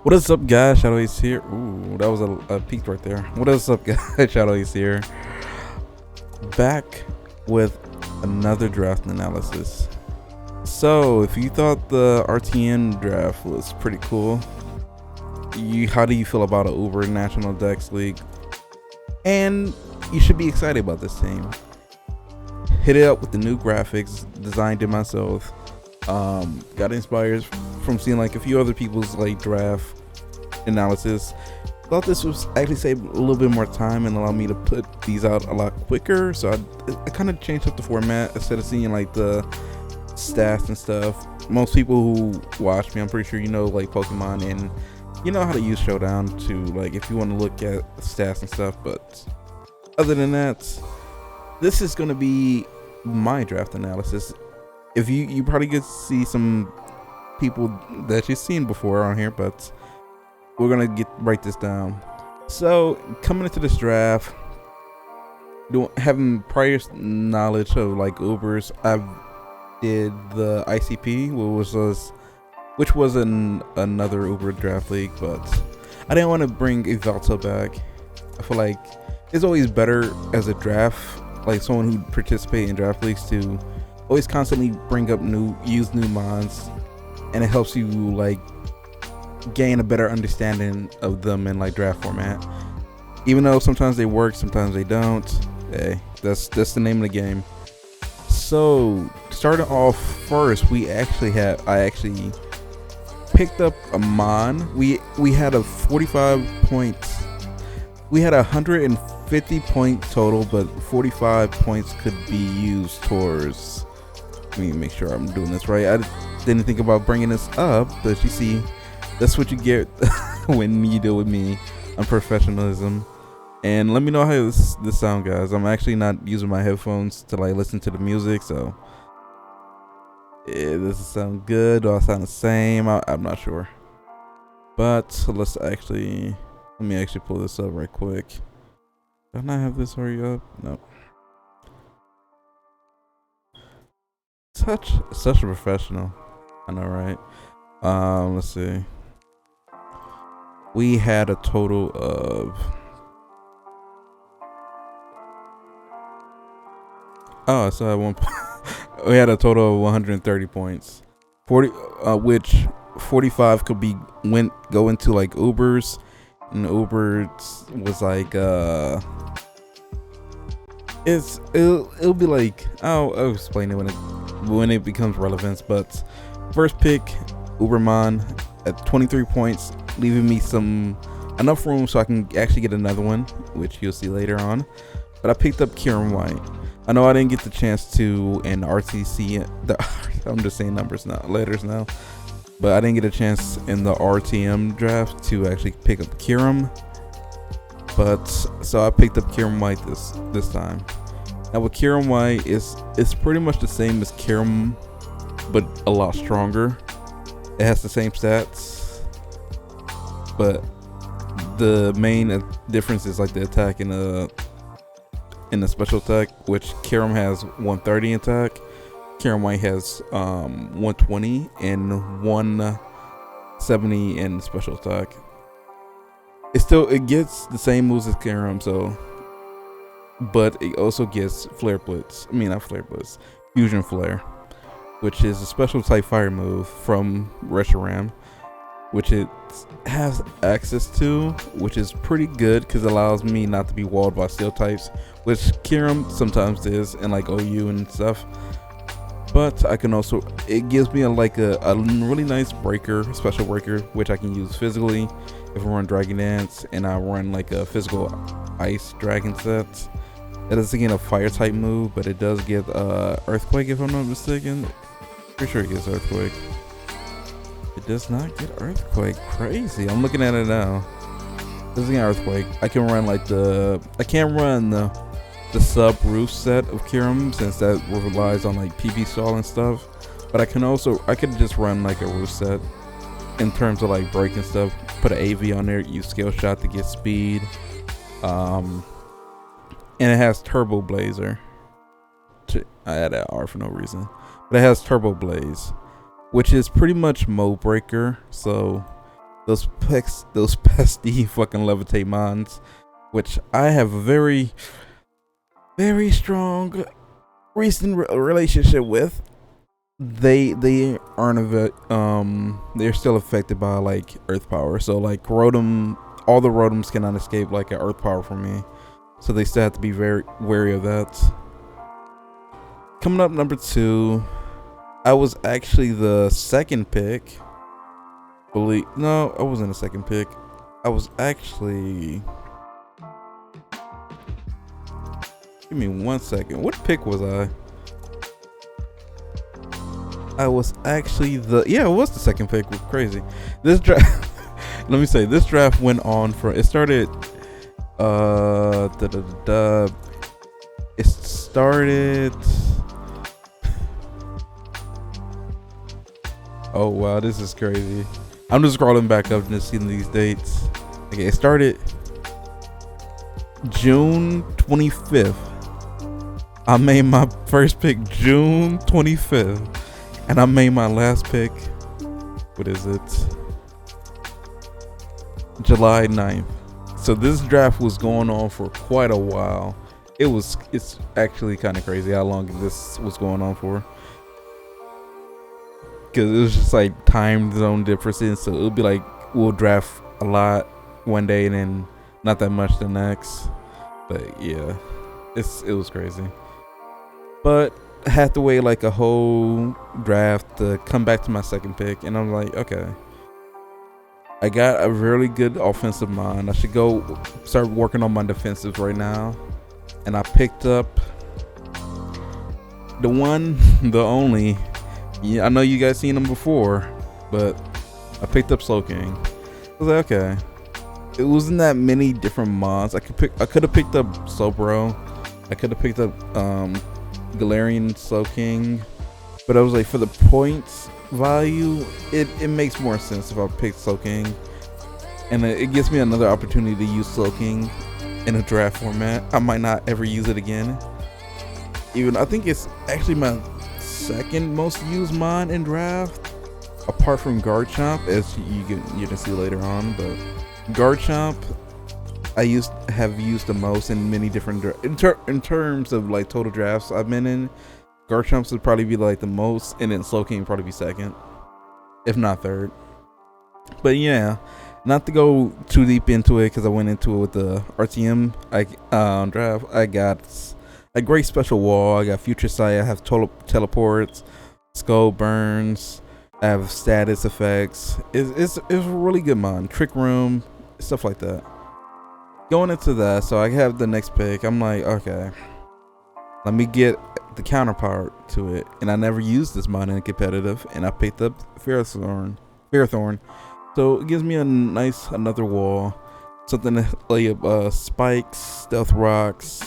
What is up, guys? Shadow Ace here. Ooh, that was a peak right there. What is up, guys? Shadow Ace here. Back with another draft analysis. So, if you thought the RTN draft was pretty cool, how do you feel about an Uber National Dex League? And you should be excited about this team. Hit it up with the new graphics, designed it myself. Got inspired from seeing like a few other people's like draft analysis. Thought this was actually save a little bit more time and allow me to put these out a lot quicker. So I kind of changed up the format instead of seeing like the stats and stuff. Most people who watch me, I'm pretty sure you know like Pokemon and you know how to use Showdown to like if you want to look at stats and stuff. But other than that, this is gonna be my draft analysis. If you probably could see some people that you've seen before on here, but we're gonna write this down. So coming into this draft, having prior knowledge of like Ubers, I did the ICP, which was another Uber draft league, but I didn't want to bring Evalto back. I feel like it's always better as a draft, like someone who participates in draft leagues to always constantly bring up use new mods, and it helps you like gain a better understanding of them in like draft format. Even though sometimes they work, sometimes they don't. Hey, that's the name of the game. So starting off first, I actually picked up a mon. We had a 45 points. We had 150 point total, but 45 points could be used towards. Let me make sure I'm doing this right. I didn't think about bringing this up, but you see, that's what you get when you deal with me. Unprofessionalism. And let me know how this sound, guys. I'm actually not using my headphones to like listen to the music, so does it sound good? Do I sound the same? I'm not sure. But let me actually pull this up right quick. Do I not have this already up? No. Such a professional. I know, right? Let's see. We had a total of so at one point we had a total of 130 points. 40 which 45 could go into like Ubers, and Ubers was like it'll be like I'll explain it when it becomes relevant. But first pick, Uberman at 23 points, leaving me enough room so I can actually get another one, which you'll see later on. But I picked up Kieran White. I know I didn't get the chance to in RTC. I'm just saying letters now. But I didn't get a chance in the RTM draft to actually pick up Kieran. So I picked up Kieran White this time. Now with Kieran White, it's pretty much the same as Kieran, but a lot stronger. It has the same stats, but the main difference is like the attack in the special attack, which Kieran has 130 attack. Kieran White has 120 and 170 in special attack. It gets the same moves as Kieran, but it also gets Flare Blitz. I mean, not Flare Blitz, Fusion Flare, which is a special type fire move from Reshiram, which it has access to, which is pretty good because it allows me not to be walled by steel types, which Kieran sometimes is, and like OU and stuff. But I can also, it gives me a really nice special breaker, which I can use physically if I run Dragon Dance and I run like a physical ice dragon set. It doesn't get a fire type move, but it does get Earthquake if I'm not mistaken. Pretty sure it gets Earthquake. It does not get Earthquake. Crazy. I'm looking at it now. It doesn't get Earthquake. I can run I can't run the sub roof set of Kieran since that relies on like PV stall and stuff. But I could just run like a roof set in terms of like breaking stuff. Put an AV on there, use Scale Shot to get speed. And it has Turbo Blazer. I added R for no reason. But it has Turbo Blaze, which is pretty much Mode Breaker. So those pesky fucking levitate mons, which I have a very, very strong recent relationship with. They aren't they're still affected by like earth power. So like Rotom, all the Rotoms cannot escape like an earth power from me. So they still have to be very wary of that. Coming up number 2, I was actually the second pick. No, I wasn't the second pick. I was actually. Give me 1 second. What pick was I? I was actually it was the second pick. Crazy. This draft. Let me say, this draft went on for. It started. It started. Oh wow, this is crazy. I'm just scrolling back up and just seeing these dates. Okay, it started June 25th. I made my first pick June 25th. And I made my last pick, what is it? July 9th. So this draft was going on for quite a while. It's actually kind of crazy how long this was going on for. Because it was just like time zone differences. So it would be like, we'll draft a lot one day and then not that much the next. But yeah, it was crazy. But I had to wait like a whole draft to come back to my second pick, and I'm like, okay, I got a really good offensive mind. I should go start working on my defensive right now. And I picked up the one, the only. Yeah, I know you guys seen him before, but I picked up Slowking. I was like, okay, it wasn't that many different mods. I could have picked up Slowbro. I could have picked up Galarian Slowking, but I was like, for the points value, it makes more sense if I pick Slowking, and it gives me another opportunity to use Slowking in a draft format. I might not ever use it again. Even I think it's actually my second most used mod in draft, apart from Garchomp, as you can see later on. But Garchomp, I have used the most in many different in terms of like total drafts I've been in. Garchomp would probably be like the most, and then Slowking would probably be second, if not third. But yeah, not to go too deep into it because I went into it with the RTM draft. I got a great special wall. I got Future Sight. I have total teleports, Skull Burns. I have status effects. It's a really good mod. Trick Room, stuff like that. Going into that, so I have the next pick. I'm like, okay, let me get the counterpart to it. And I never used this mod in competitive, and I picked up Ferrothorn. So it gives me another wall, something like spikes, stealth rocks,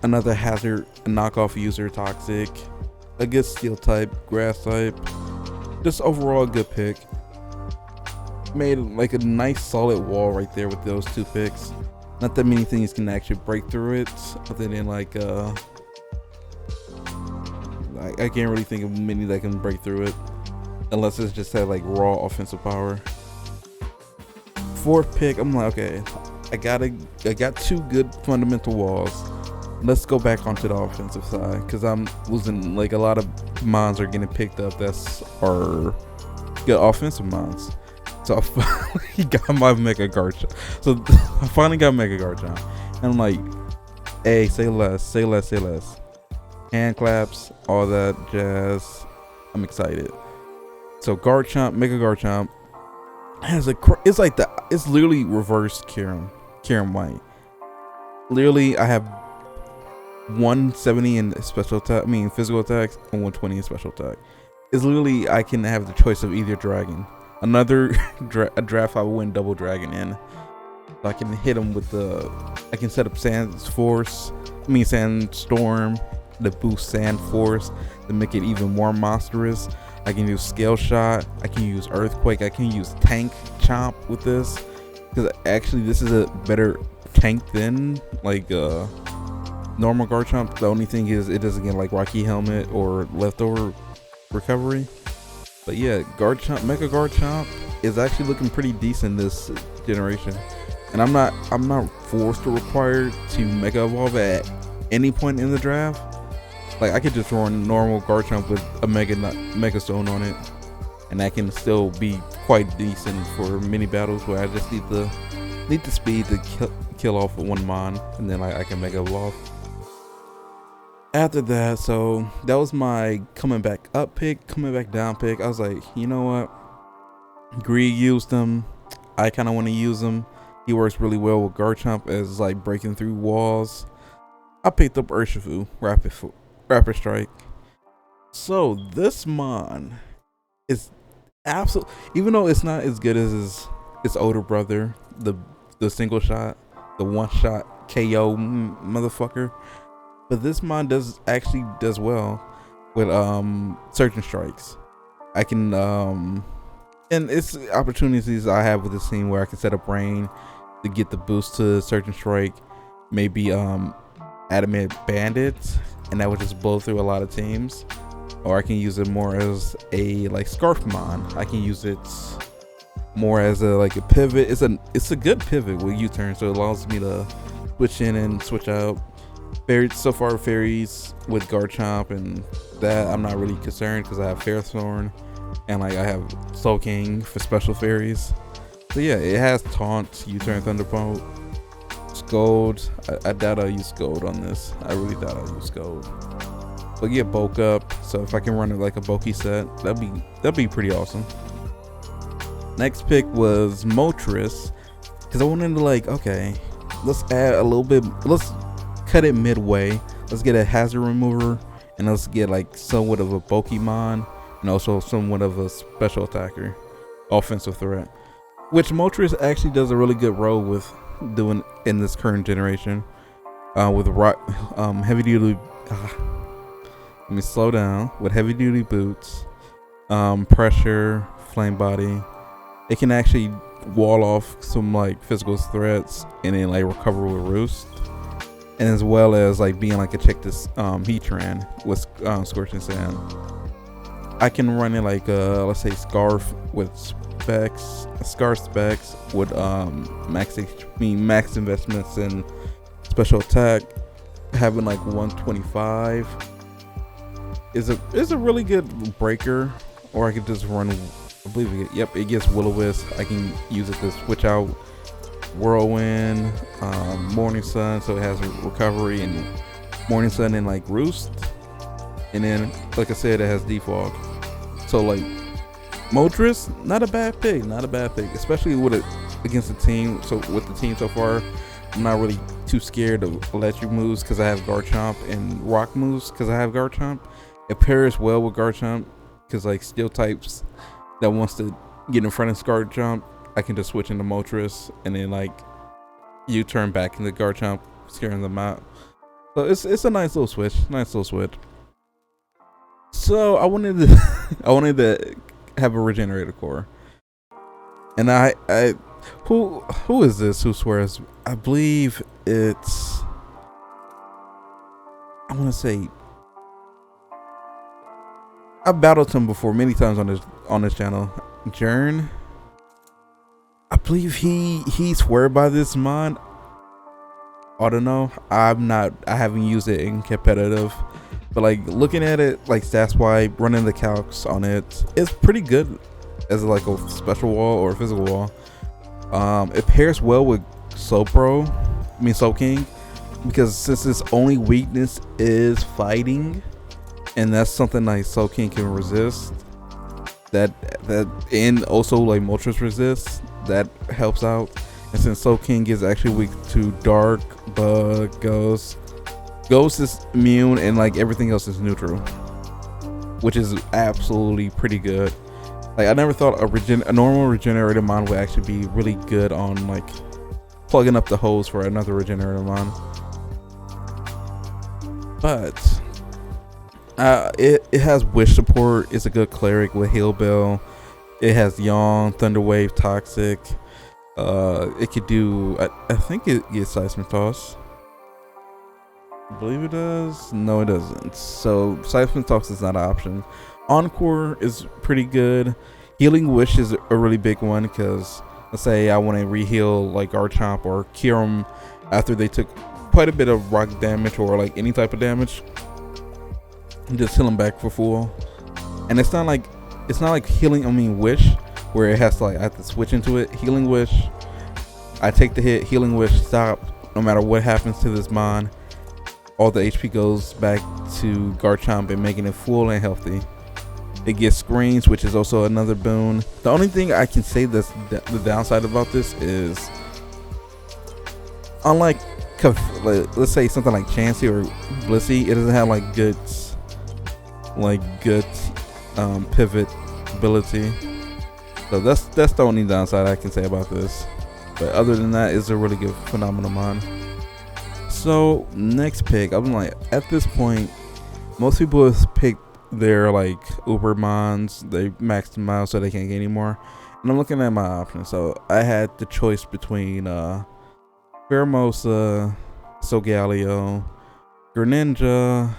another hazard, a knockoff user, toxic, a good steel type, grass type. Just overall a good pick. Made like a nice solid wall right there with those two picks. Not that many things can actually break through it, other than like I can't really think of many that can break through it, unless it's just had like raw offensive power. Fourth pick, I'm like, okay, I got two good fundamental walls. Let's go back onto the offensive side, because I'm losing like a lot of mons are getting picked up are good offensive mons. So I finally got my Mega Garchomp. So I finally got Mega Garchomp. And I'm like, hey, say less. Hand claps, all that jazz. I'm excited. So Garchomp, Mega Garchomp has it's literally reverse Kyurem White. Literally, I have 170 in physical attacks, and 120 in special attack. It's literally, I can have the choice of either dragon. Another a draft I will win double dragon in. So I can hit him with I can set up Sandstorm to boost Sand Force to make it even more monstrous. I can use Scale Shot. I can use Earthquake. I can use Tank Chomp with this, because actually this is a better tank than like normal Garchomp. The only thing is it doesn't get like Rocky Helmet or leftover recovery. But yeah, Garchomp, Mega Garchomp, is actually looking pretty decent this generation. And I'm not forced or required to Mega Evolve at any point in the draft. Like I could just run normal Garchomp with a Mega Stone on it, and that can still be quite decent for mini battles where I just need the speed to kill off one mon, and then I can Mega Evolve. After that, so that was my coming back up pick, coming back down pick. I was like, you know what? Greed used him. I kind of want to use him. He works really well with Garchomp as like breaking through walls. I picked up Urshifu, Rapid Strike. So this mon is absolute. Even though it's not as good as his older brother, the single shot, the one shot KO motherfucker. But this mon does well with Surging Strikes. I can and it's opportunities I have with this team where I can set up rain to get the boost to Surging Strike, maybe Adamant Bandits, and that would just blow through a lot of teams. Or I can use it more as a like Scarf Mon. I can use it more as a pivot. It's a good pivot with U-turn, so it allows me to switch in and switch out. So far fairies with Garchomp and that I'm not really concerned because I have Ferrothorn and like I have Soul King for special fairies. So yeah, it has Taunt, U-turn, Thunderbolt, Scold. I doubt I'll use Scold on this. I really doubt I'll use Scold. But yeah, bulk up. So if I can run it like a bulky set, that'd be pretty awesome. Next pick was Moltres, because I wanted to okay, let's add a little bit. Let's cut it midway. Let's get a hazard remover, and let's get somewhat of a Pokemon, and also somewhat of a special attacker, offensive threat, which Moltres actually does a really good role with doing in this current generation. With heavy duty. Let me slow down. With heavy duty boots, pressure, flame body, it can actually wall off some physical threats and then recover with Roost. And as well as being a check this Heatran with Scorching Sand. I can run it let's say Scarf with specs, Scarf specs with max HP, max investments in special attack, having 125 is a really good breaker. Or I could just run, I believe it gets Will-O-Wisp. I can use it to switch out Whirlwind, Morning Sun, so it has recovery, and Morning Sun and Roost, and then like I said, it has Defog. So Moltres, not a bad pick, especially with it against the team. So with the team so far, I'm not really too scared of electric moves because I have Garchomp, and rock moves because I have Garchomp. It pairs well with Garchomp because steel types that wants to get in front of Garchomp, I can just switch into Moltres and then U-turn back into Garchomp, scaring them out. So it's a nice little switch. So I wanted to have a regenerator core. And I who is this who swears? I believe it's, I want to say, I've battled him before many times on this channel. Jern. I believe he swear by this mod. I don't know. I haven't used it in competitive, but looking at it stats wise, running the calcs on it, it's pretty good as a special wall or a physical wall. It pairs well with Soul King, because since its only weakness is fighting, and that's something Soul King can resist. That and also Moltres resists. That helps out. And since Soul King is actually weak to Dark, Bug, Ghost is immune, and everything else is neutral, which is absolutely pretty good. I never thought a normal regenerator mon would actually be really good on plugging up the hose for another regenerator mon. But it has wish support. It's a good cleric with Hail Bell. It has Yawn, Thunderwave, Toxic. It could do, I think it gets Seismic Toss. I believe it does. No, it doesn't. So Seismic Toss is not an option. Encore is pretty good. Healing Wish is a really big one because let's say I want to re-heal like Garchomp or cure them after they took quite a bit of rock damage or like any type of damage. Just heal them back for full. And it's not like healing. Wish, where it has to like I have to switch into it. Healing Wish, I take the hit. Healing Wish, stop. No matter what happens to this mon, all the HP goes back to Garchomp and making it full and healthy. It gets screens, which is also another boon. The only thing I can say that's the downside about this is, unlike let's say something like Chansey or Blissey, it doesn't have like good pivot ability. So that's the only downside I can say about this. But other than that, it's a really good phenomenon. So next pick, I'm like, at this point, most people have picked their like Uber mons. They maxed them out so they can't get any more. And I'm looking at my options. So I had the choice between Pheromosa, Solgaleo, Greninja,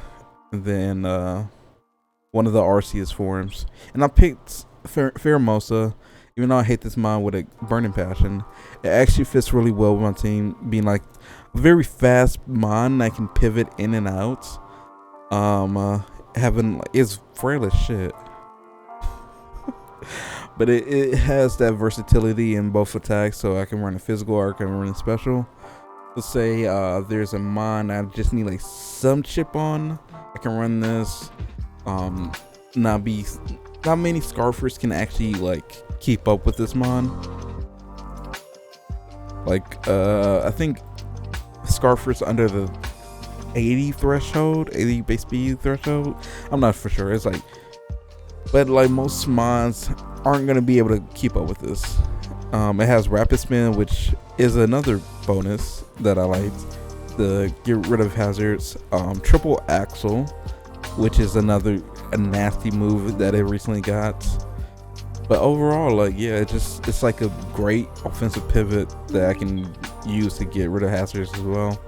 and then one of the Arceus forms. And I picked Pheromosa, even though I hate this mon with a burning passion. It actually fits really well with my team, being like a very fast mon that can pivot in and out. It's frail as shit. But it has that versatility in both attacks, so I can run a physical or I can run a special. Let's say there's a mon I just need like some chip on. I can run this. Not many Scarfers can actually like keep up with this mon. Like I think Scarfers under the 80 threshold, 80 base speed threshold. I'm not for sure. It's like, but like most mons aren't gonna be able to keep up with this. It has rapid spin, which is another bonus that I like to get rid of hazards. Triple axle, which is a nasty move that it recently got. But overall, like, yeah, it's like a great offensive pivot that I can use to get rid of hazards as well.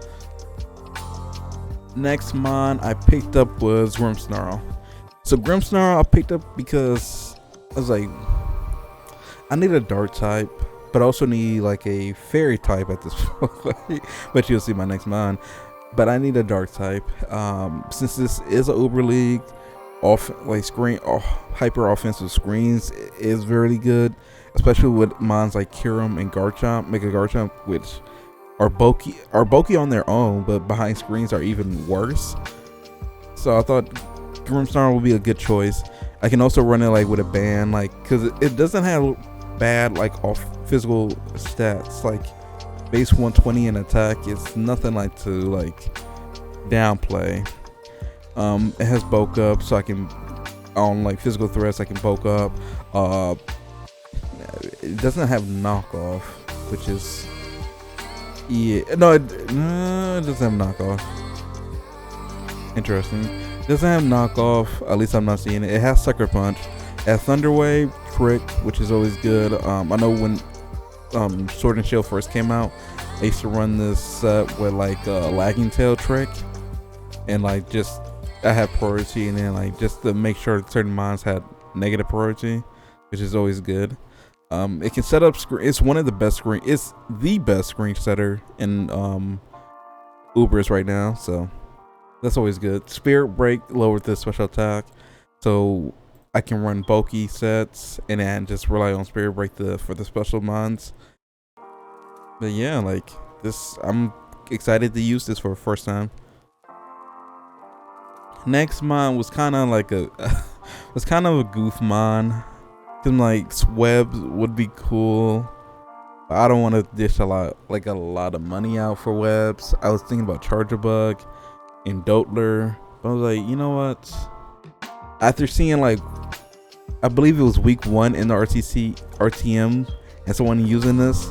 Next mon I picked up was Grimmsnarl. So Grimmsnarl I picked up because I was like, I need a dark type, but also need like a fairy type at this point. But you'll see my next mon. But I need a dark type. Since this is a Uber League, hyper offensive screens is very good, especially with mons like Kyurem and Garchomp, Mega Garchomp, which are bulky on their own, but behind screens are even worse. So I thought Grimmsnarl would be a good choice. I can also run it like with a band, like, because it doesn't have bad like off physical stats, like base 120 in attack. It's nothing like to like downplay. It has bulk up, so I can on like physical threats I can bulk up. It doesn't have knockoff, which is it doesn't have knockoff. Interesting. It doesn't have knockoff, at least I'm not seeing it. It has Sucker Punch. It has Thunder Wave, Trick, which is always good. I know when Sword and Shield first came out, I used to run this set with like Lagging Tail Trick, and like just I had priority, and then like just to make sure certain mons had negative priority, which is always good. It can set up screen. It's one of the best screen. It's the best screen setter in Ubers right now, so that's always good. Spirit Break lowered the special attack, so I can run bulky sets and then just rely on Spirit Break for the special mons. But yeah, like this, I'm excited to use this for the first time. Next mon was kind of like a goof mon. Like Swebs would be cool. I don't want to dish a lot of money out for webs. I was thinking about Charjabug and Dottler, but I was like, you know what? After seeing like, I believe it was week 1 in the RTM and someone using this,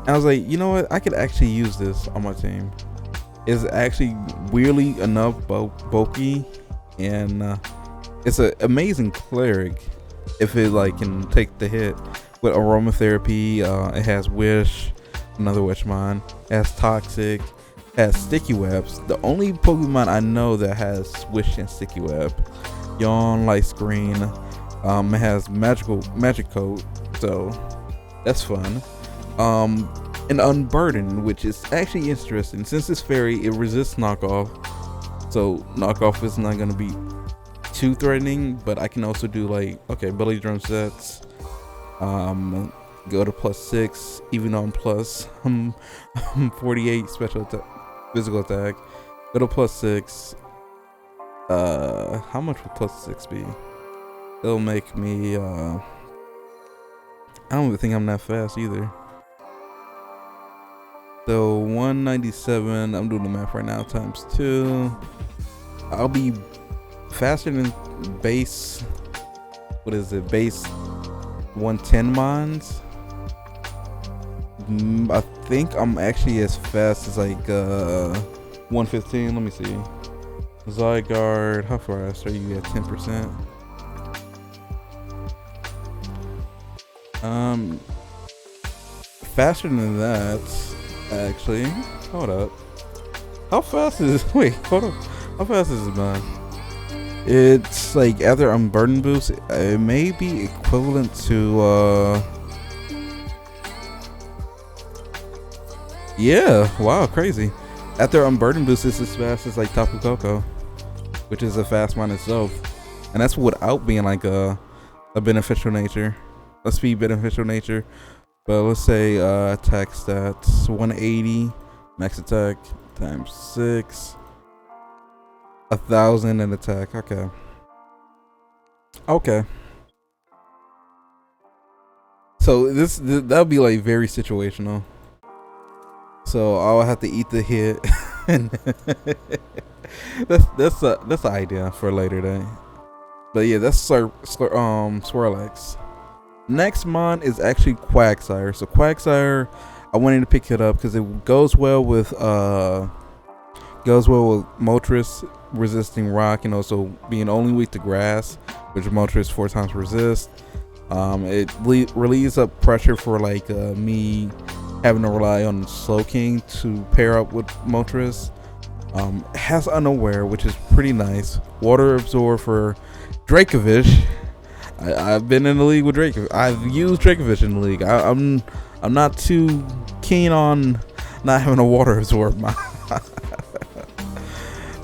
I was like, you know what? I could actually use this on my team. It's actually weirdly enough bulky, and it's an amazing cleric if it like can take the hit with aromatherapy. It has Wish, another Wishmon. It has Toxic. It has Sticky Webs. The only Pokemon I know that has Wish and Sticky Web. Yawn, Light Screen. It has magic code, so that's fun. And Unburdened, which is actually interesting. Since it's fairy, it resists knockoff, so knockoff is not gonna be too threatening. But I can also do like, okay, belly drum sets. Go to +6, even though I'm plus 48 special attack, physical attack. Go to +6. How much would +6 be? It'll make me I don't even think I'm that fast either. So 197, I'm doing the math right now, times 2. I'll be faster than base, what is it, base 110 mons. I think I'm actually as fast as like 115. Let me see. Zygarde, how fast are you at? 10%. Faster than that, actually. Hold up. How fast is this? Wait, hold up. How fast is this, man? It's like after Unburden boost, it may be equivalent to yeah, wow, crazy. After Unburden boost, it's as fast as like Tapu Koko, which is a fast one itself, and that's without being like a beneficial nature, a speed beneficial nature. But let's say attack stats 180, max attack times 6, 1,000 in attack. Okay. So that'll be like very situational. So I'll have to eat the hit. that's the idea for a later day. But yeah, that's Swirlex. Next mon is actually Quagsire. So Quagsire, I wanted to pick it up because it goes well with Moltres resisting rock and also being only weak to grass, which Moltres 4 times resist. It relieves up pressure for like me having to rely on Slowking to pair up with Moltres. Has Unaware, which is pretty nice. Water Absorb for Dracovish. I've been in the league with Dracovish. I've used Dracovish in the league. I'm not too keen on not having a Water Absorb.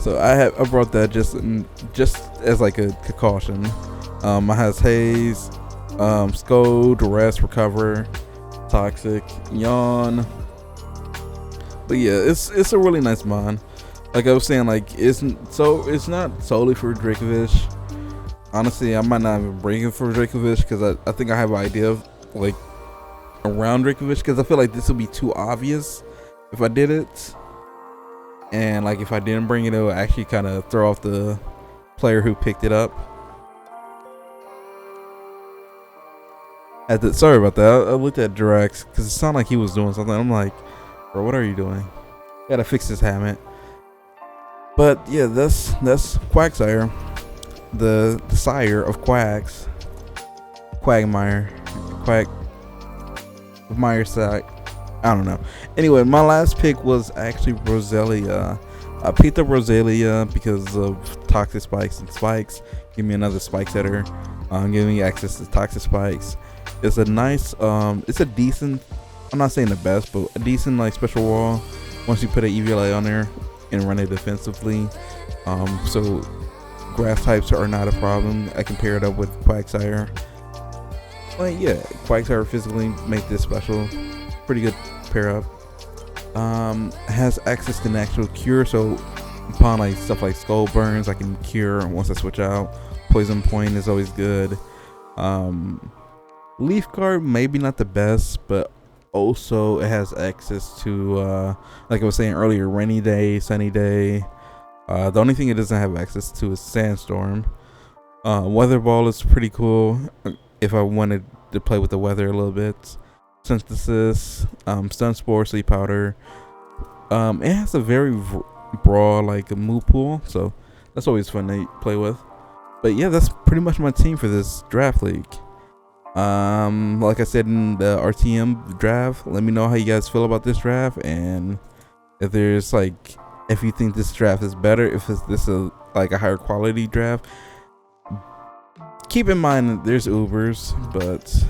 So I brought that just as like a caution. I has Haze, Scold, Rest, Recover, Toxic, Yawn. But yeah, it's a really nice mon. Like I was saying, like it's not solely for Dracovish. Honestly, I might not even bring it for Dracovish because I think I have an idea of like around Dracovish, because I feel like this would be too obvious if I did it, and like if I didn't bring it, it would actually kind of throw off the player who picked it up. Sorry about that. I looked at Drax because it sounded like he was doing something. I'm like, bro, what are you doing? Gotta fix this helmet. But yeah, that's Quagsire, the sire of Quags. Quagmire side. I don't know. Anyway, my last pick was actually Roselia. I picked up Roselia because of Toxic Spikes, and Spikes give me another Spike setter, giving me access to Toxic Spikes. It's a nice, it's a decent, I'm not saying the best, but a decent like special wall once you put an EVLA on there and run it defensively. So grass types are not a problem. I can pair it up with Quagsire. Like yeah, Quagsire physically make this special. Pretty good pair up. Has access to natural cure, so upon like stuff like skull burns, I can cure once I switch out. Poison point is always good. Leaf guard maybe not the best, but also it has access to like I was saying earlier, rainy day, sunny day. The only thing it doesn't have access to is sandstorm. Weather ball is pretty cool if I wanted to play with the weather a little bit. Synthesis, stun spore, sleep powder. It has a very broad like a move pool, so that's always fun to play with. But yeah, that's pretty much my team for this draft league. Like I said in the RTM draft, let me know how you guys feel about this draft, and if there's like, if you think this draft is better, if this is like a higher quality draft. keep in mind that there's Ubers, but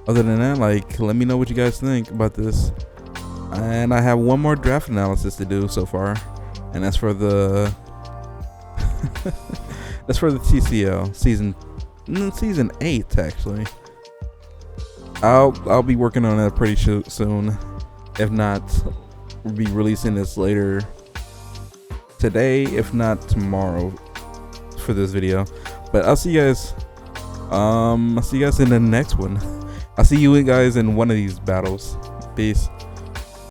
other than that, like, let me know what you guys think about this. And I have one more draft analysis to do so far, and that's for the that's for the TCL season 8 actually. I'll be working on that pretty soon. If not, we'll be releasing this later today, if not tomorrow, for this video. But I'll see you guys. I'll see you guys in the next one. I'll see you guys in one of these battles. Peace.